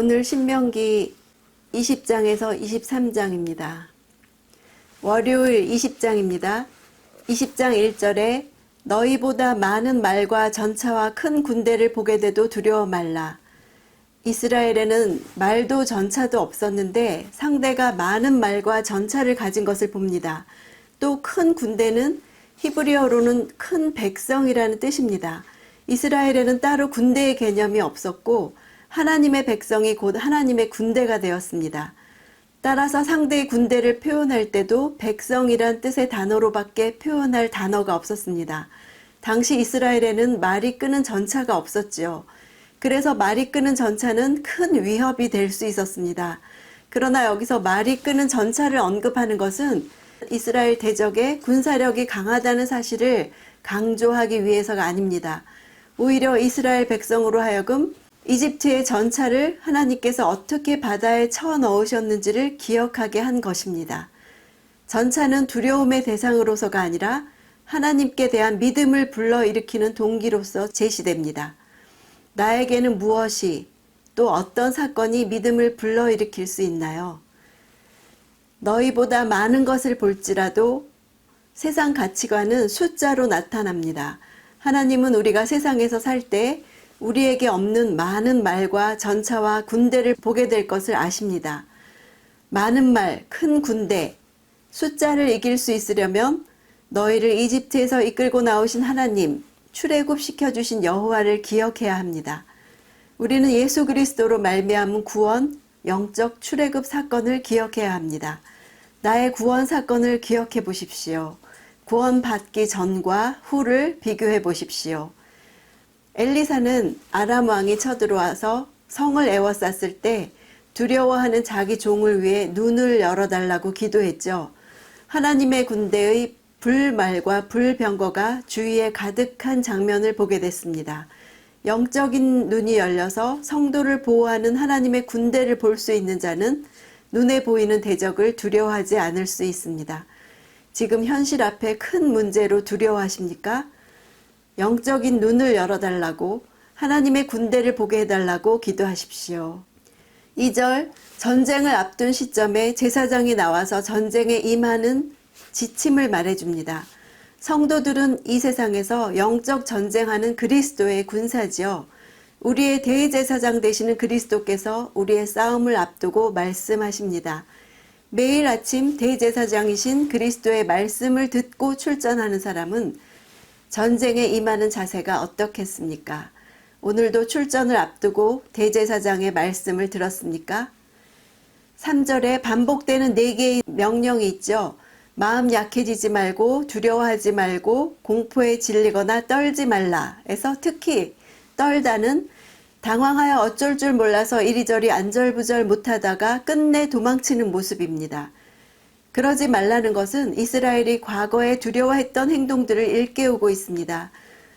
오늘 신명기 20장에서 23장입니다. 월요일 20장입니다. 20장 1절에 너희보다 많은 말과 전차와 큰 군대를 보게 돼도 두려워 말라. 이스라엘에는 말도 전차도 없었는데 상대가 많은 말과 전차를 가진 것을 봅니다. 또 큰 군대는 히브리어로는 큰 백성이라는 뜻입니다. 이스라엘에는 따로 군대의 개념이 없었고 하나님의 백성이 곧 하나님의 군대가 되었습니다. 따라서 상대의 군대를 표현할 때도 백성이란 뜻의 단어로밖에 표현할 단어가 없었습니다. 당시 이스라엘에는 말이 끄는 전차가 없었지요. 그래서 말이 끄는 전차는 큰 위협이 될 수 있었습니다. 그러나 여기서 말이 끄는 전차를 언급하는 것은 이스라엘 대적의 군사력이 강하다는 사실을 강조하기 위해서가 아닙니다. 오히려 이스라엘 백성으로 하여금 이집트의 전차를 하나님께서 어떻게 바다에 쳐 넣으셨는지를 기억하게 한 것입니다. 전차는 두려움의 대상으로서가 아니라 하나님께 대한 믿음을 불러일으키는 동기로서 제시됩니다. 나에게는 무엇이 또 어떤 사건이 믿음을 불러일으킬 수 있나요? 너희보다 많은 것을 볼지라도 세상 가치관은 숫자로 나타납니다. 하나님은 우리가 세상에서 살 때 우리에게 없는 많은 말과 전차와 군대를 보게 될 것을 아십니다. 많은 말, 큰 군대, 숫자를 이길 수 있으려면 너희를 이집트에서 이끌고 나오신 하나님, 출애굽시켜주신 여호와를 기억해야 합니다. 우리는 예수 그리스도로 말미암은 구원, 영적 출애굽 사건을 기억해야 합니다. 나의 구원 사건을 기억해 보십시오. 구원받기 전과 후를 비교해 보십시오. 엘리사는 아람 왕이 쳐들어와서 성을 에워쌌을 때 두려워하는 자기 종을 위해 눈을 열어달라고 기도했죠. 하나님의 군대의 불말과 불병거가 주위에 가득한 장면을 보게 됐습니다. 영적인 눈이 열려서 성도를 보호하는 하나님의 군대를 볼 수 있는 자는 눈에 보이는 대적을 두려워하지 않을 수 있습니다. 지금 현실 앞에 큰 문제로 두려워하십니까? 영적인 눈을 열어달라고 하나님의 군대를 보게 해달라고 기도하십시오. 2절 전쟁을 앞둔 시점에 제사장이 나와서 전쟁에 임하는 지침을 말해줍니다. 성도들은 이 세상에서 영적 전쟁하는 그리스도의 군사지요. 우리의 대제사장 되시는 그리스도께서 우리의 싸움을 앞두고 말씀하십니다. 매일 아침 대제사장이신 그리스도의 말씀을 듣고 출전하는 사람은 전쟁에 임하는 자세가 어떻겠습니까? 오늘도 출전을 앞두고 대제사장의 말씀을 들었습니까? 3절에 반복되는 4개의 명령이 있죠. 마음 약해지지 말고 두려워하지 말고 공포에 질리거나 떨지 말라에서 특히 떨다는 당황하여 어쩔 줄 몰라서 이리저리 안절부절 못하다가 끝내 도망치는 모습입니다. 그러지 말라는 것은 이스라엘이 과거에 두려워했던 행동들을 일깨우고 있습니다.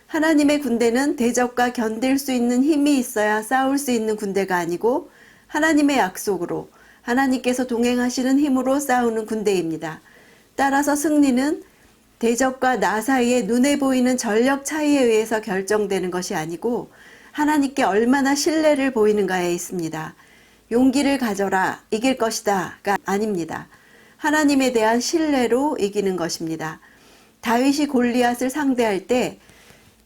하나님의 군대는 대적과 견딜 수 있는 힘이 있어야 싸울 수 있는 군대가 아니고 하나님의 약속으로 하나님께서 동행하시는 힘으로 싸우는 군대입니다. 따라서 승리는 대적과 나 사이의 눈에 보이는 전력 차이에 의해서 결정되는 것이 아니고 하나님께 얼마나 신뢰를 보이는가에 있습니다. 용기를 가져라, 이길 것이다가 아닙니다. 하나님에 대한 신뢰로 이기는 것입니다. 다윗이 골리앗을 상대할 때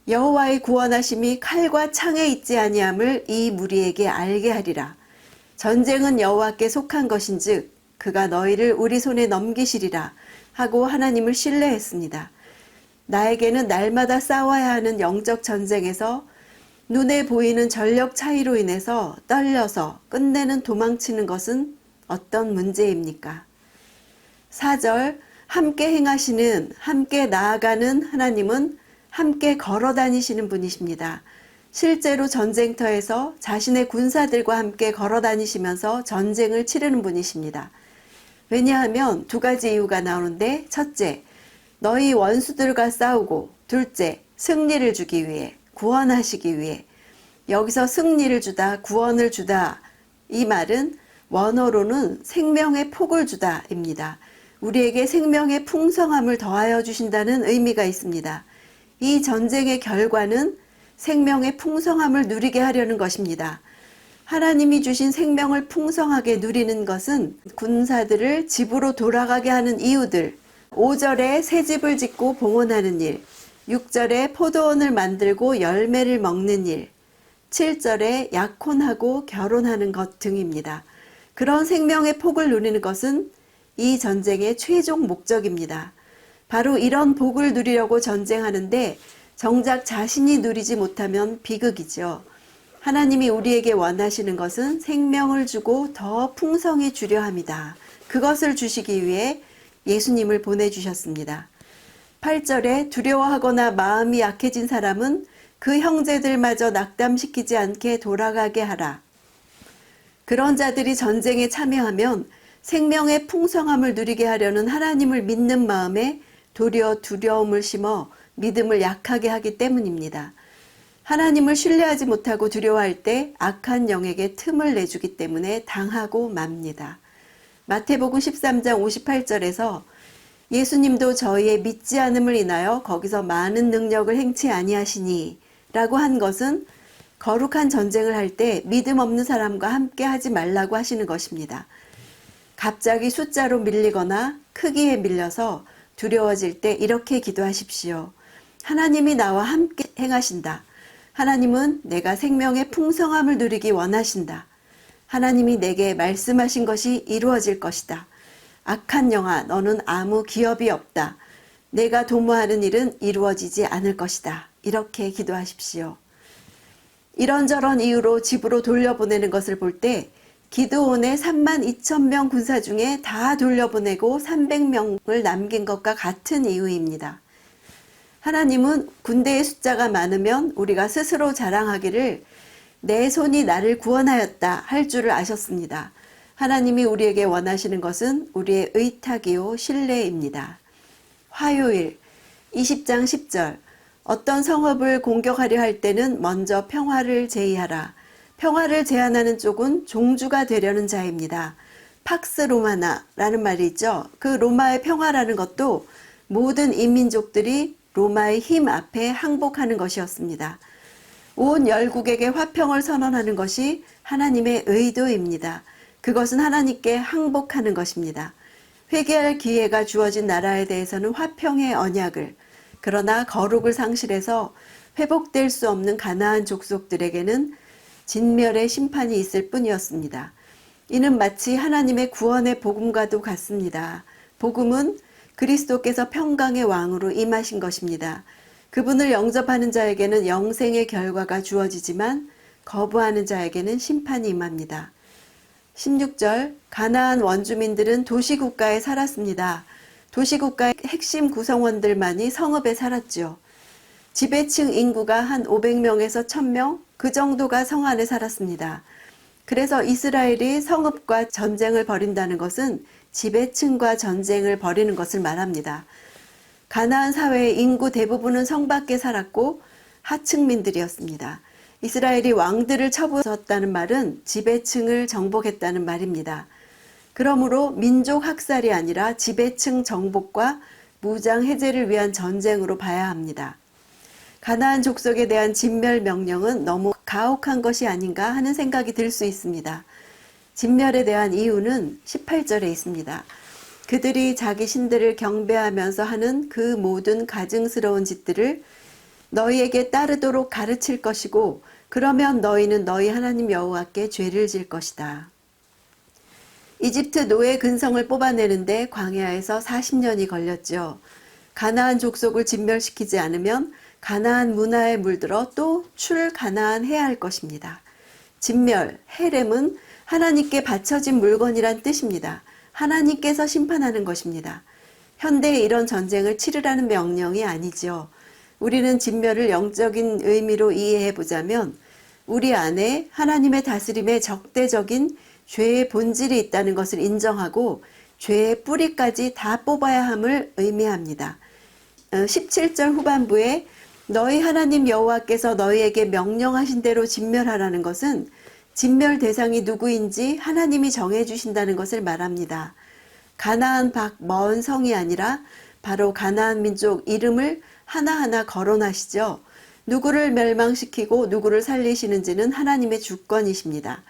여호와의 구원하심이 칼과 창에 있지 아니함을 이 무리에게 알게 하리라. 전쟁은 여호와께 속한 것인즉 그가 너희를 우리 손에 넘기시리라 하고 하나님을 신뢰했습니다. 나에게는 날마다 싸워야 하는 영적 전쟁에서 눈에 보이는 전력 차이로 인해서 떨려서 끝내는 도망치는 것은 어떤 문제입니까? 4절 함께 행하시는 함께 나아가는 하나님은 함께 걸어 다니시는 분이십니다. 실제로 전쟁터에서 자신의 군사들과 함께 걸어 다니시면서 전쟁을 치르는 분이십니다. 왜냐하면 두 가지 이유가 나오는데 첫째, 너희 원수들과 싸우고 둘째, 승리를 주기 위해 구원하시기 위해 여기서 승리를 주다 구원을 주다 이 말은 원어로는 생명의 폭을 주다입니다. 우리에게 생명의 풍성함을 더하여 주신다는 의미가 있습니다. 이 전쟁의 결과는 생명의 풍성함을 누리게 하려는 것입니다. 하나님이 주신 생명을 풍성하게 누리는 것은 군사들을 집으로 돌아가게 하는 이유들, 5절에 새 집을 짓고 봉헌하는 일, 6절에 포도원을 만들고 열매를 먹는 일, 7절에 약혼하고 결혼하는 것 등입니다. 그런 생명의 복을 누리는 것은 이 전쟁의 최종 목적입니다. 바로 이런 복을 누리려고 전쟁하는데 정작 자신이 누리지 못하면 비극이죠. 하나님이 우리에게 원하시는 것은 생명을 주고 더 풍성히 주려 합니다. 그것을 주시기 위해 예수님을 보내주셨습니다. 8절에 두려워하거나 마음이 약해진 사람은 그 형제들마저 낙담시키지 않게 돌아가게 하라. 그런 자들이 전쟁에 참여하면 생명의 풍성함을 누리게 하려는 하나님을 믿는 마음에 도리어 두려움을 심어 믿음을 약하게 하기 때문입니다. 하나님을 신뢰하지 못하고 두려워할 때 악한 영에게 틈을 내주기 때문에 당하고 맙니다. 마태복음 13장 58절에서 예수님도 저희의 믿지 않음을 인하여 거기서 많은 능력을 행치 아니하시니 라고 한 것은 거룩한 전쟁을 할 때 믿음 없는 사람과 함께 하지 말라고 하시는 것입니다. 갑자기 숫자로 밀리거나 크기에 밀려서 두려워질 때 이렇게 기도하십시오. 하나님이 나와 함께 행하신다. 하나님은 내가 생명의 풍성함을 누리기 원하신다. 하나님이 내게 말씀하신 것이 이루어질 것이다. 악한 영아, 너는 아무 기업이 없다. 내가 도모하는 일은 이루어지지 않을 것이다. 이렇게 기도하십시오. 이런저런 이유로 집으로 돌려보내는 것을 볼 때 기드온의 32,000명 군사 중에 다 돌려보내고 300명을 남긴 것과 같은 이유입니다. 하나님은 군대의 숫자가 많으면 우리가 스스로 자랑하기를 내 손이 나를 구원하였다 할 줄을 아셨습니다. 하나님이 우리에게 원하시는 것은 우리의 의탁이요 신뢰입니다. 화요일 20장 10절 어떤 성읍을 공격하려 할 때는 먼저 평화를 제의하라. 평화를 제안하는 쪽은 종주가 되려는 자입니다. 팍스 로마나라는 말이 있죠. 그 로마의 평화라는 것도 모든 인민족들이 로마의 힘 앞에 항복하는 것이었습니다. 온 열국에게 화평을 선언하는 것이 하나님의 의도입니다. 그것은 하나님께 항복하는 것입니다. 회개할 기회가 주어진 나라에 대해서는 화평의 언약을, 그러나 거룩을 상실해서 회복될 수 없는 가나안 족속들에게는 진멸의 심판이 있을 뿐이었습니다. 이는 마치 하나님의 구원의 복음과도 같습니다. 복음은 그리스도께서 평강의 왕으로 임하신 것입니다. 그분을 영접하는 자에게는 영생의 결과가 주어지지만 거부하는 자에게는 심판이 임합니다. 16절 가나안 원주민들은 도시국가에 살았습니다. 도시국가의 핵심 구성원들만이 성읍에 살았죠. 지배층 인구가 한 500명에서 1000명 그 정도가 성 안에 살았습니다. 그래서 이스라엘이 성읍과 전쟁을 벌인다는 것은 지배층과 전쟁을 벌이는 것을 말합니다. 가나안 사회의 인구 대부분은 성 밖에 살았고 하층민들이었습니다. 이스라엘이 왕들을 쳐부었다는 말은 지배층을 정복했다는 말입니다. 그러므로 민족 학살이 아니라 지배층 정복과 무장 해제를 위한 전쟁으로 봐야 합니다. 가나안 족속에 대한 진멸 명령은 너무 가혹한 것이 아닌가 하는 생각이 들 수 있습니다. 진멸에 대한 이유는 18절에 있습니다. 그들이 자기 신들을 경배하면서 하는 그 모든 가증스러운 짓들을 너희에게 따르도록 가르칠 것이고 그러면 너희는 너희 하나님 여호와께 죄를 질 것이다. 이집트 노예 근성을 뽑아내는데 광야에서 40년이 걸렸죠. 가나안 족속을 진멸시키지 않으면 가나안 문화에 물들어 또 출가나안해야 할 것입니다. 진멸, 헤렘은 하나님께 바쳐진 물건이란 뜻입니다. 하나님께서 심판하는 것입니다. 현대에 이런 전쟁을 치르라는 명령이 아니죠. 우리는 진멸을 영적인 의미로 이해해 보자면 우리 안에 하나님의 다스림에 적대적인 죄의 본질이 있다는 것을 인정하고 죄의 뿌리까지 다 뽑아야 함을 의미합니다. 17절 후반부에 너희 하나님 여호와께서 너희에게 명령하신 대로 진멸하라는 것은 진멸 대상이 누구인지 하나님이 정해주신다는 것을 말합니다. 가나안 밖 먼 성이 아니라 바로 가나안 민족 이름을 하나하나 거론하시죠. 누구를 멸망시키고 누구를 살리시는지는 하나님의 주권이십니다.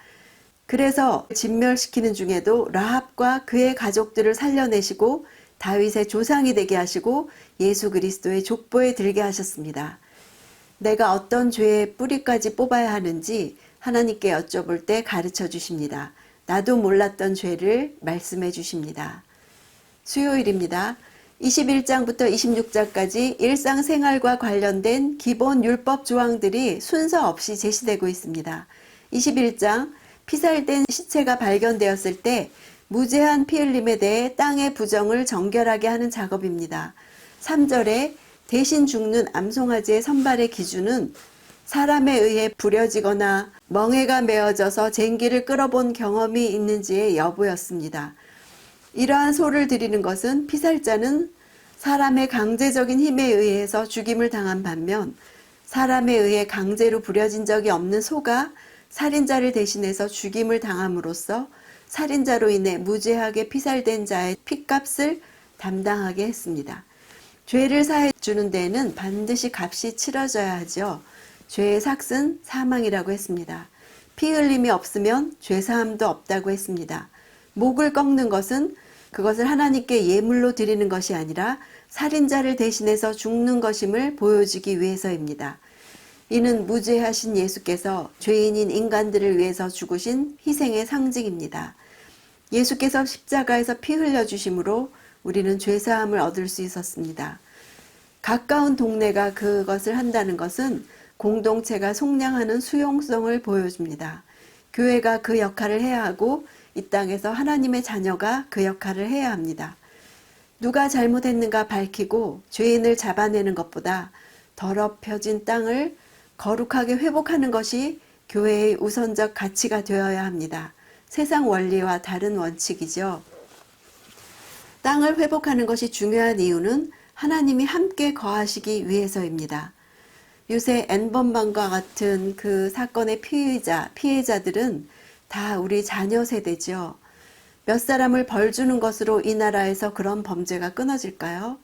그래서 진멸시키는 중에도 라합과 그의 가족들을 살려내시고 다윗의 조상이 되게 하시고 예수 그리스도의 족보에 들게 하셨습니다. 내가 어떤 죄의 뿌리까지 뽑아야 하는지 하나님께 여쭤볼 때 가르쳐 주십니다. 나도 몰랐던 죄를 말씀해 주십니다. 수요일입니다. 21장부터 26장까지 일상생활과 관련된 기본 율법 조항들이 순서 없이 제시되고 있습니다. 21장 피살된 시체가 발견되었을 때 무죄한 피 흘림에 대해 땅의 부정을 정결하게 하는 작업입니다. 3절에 대신 죽는 암송아지의 선발의 기준은 사람에 의해 부려지거나 멍에가 메어져서 쟁기를 끌어본 경험이 있는지의 여부였습니다. 이러한 소를 드리는 것은 피살자는 사람의 강제적인 힘에 의해서 죽임을 당한 반면 사람에 의해 강제로 부려진 적이 없는 소가 살인자를 대신해서 죽임을 당함으로써 살인자로 인해 무죄하게 피살된 자의 핏값을 담당하게 했습니다. 죄를 사해 주는 데에는 반드시 값이 치러져야 하죠. 죄의 삭은 사망이라고 했습니다. 피 흘림이 없으면 죄사함도 없다고 했습니다. 목을 꺾는 것은 그것을 하나님께 예물로 드리는 것이 아니라 살인자를 대신해서 죽는 것임을 보여주기 위해서입니다. 이는 무죄하신 예수께서 죄인인 인간들을 위해서 죽으신 희생의 상징입니다. 예수께서 십자가에서 피 흘려주심으로 우리는 죄사함을 얻을 수 있었습니다. 가까운 동네가 그것을 한다는 것은 공동체가 속량하는 수용성을 보여줍니다. 교회가 그 역할을 해야 하고 이 땅에서 하나님의 자녀가 그 역할을 해야 합니다. 누가 잘못했는가 밝히고 죄인을 잡아내는 것보다 더럽혀진 땅을 거룩하게 회복하는 것이 교회의 우선적 가치가 되어야 합니다. 세상 원리와 다른 원칙이죠. 땅을 회복하는 것이 중요한 이유는 하나님이 함께 거하시기 위해서입니다. 요새 N번방과 같은 그 사건의 피해자들은 다 우리 자녀 세대죠. 몇 사람을 벌 주는 것으로 이 나라에서 그런 범죄가 끊어질까요?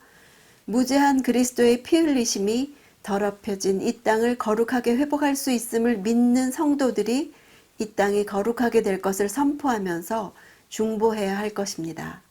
무죄한 그리스도의 피 흘리심이 더럽혀진 이 땅을 거룩하게 회복할 수 있음을 믿는 성도들이 이 땅이 거룩하게 될 것을 선포하면서 중보해야 할 것입니다.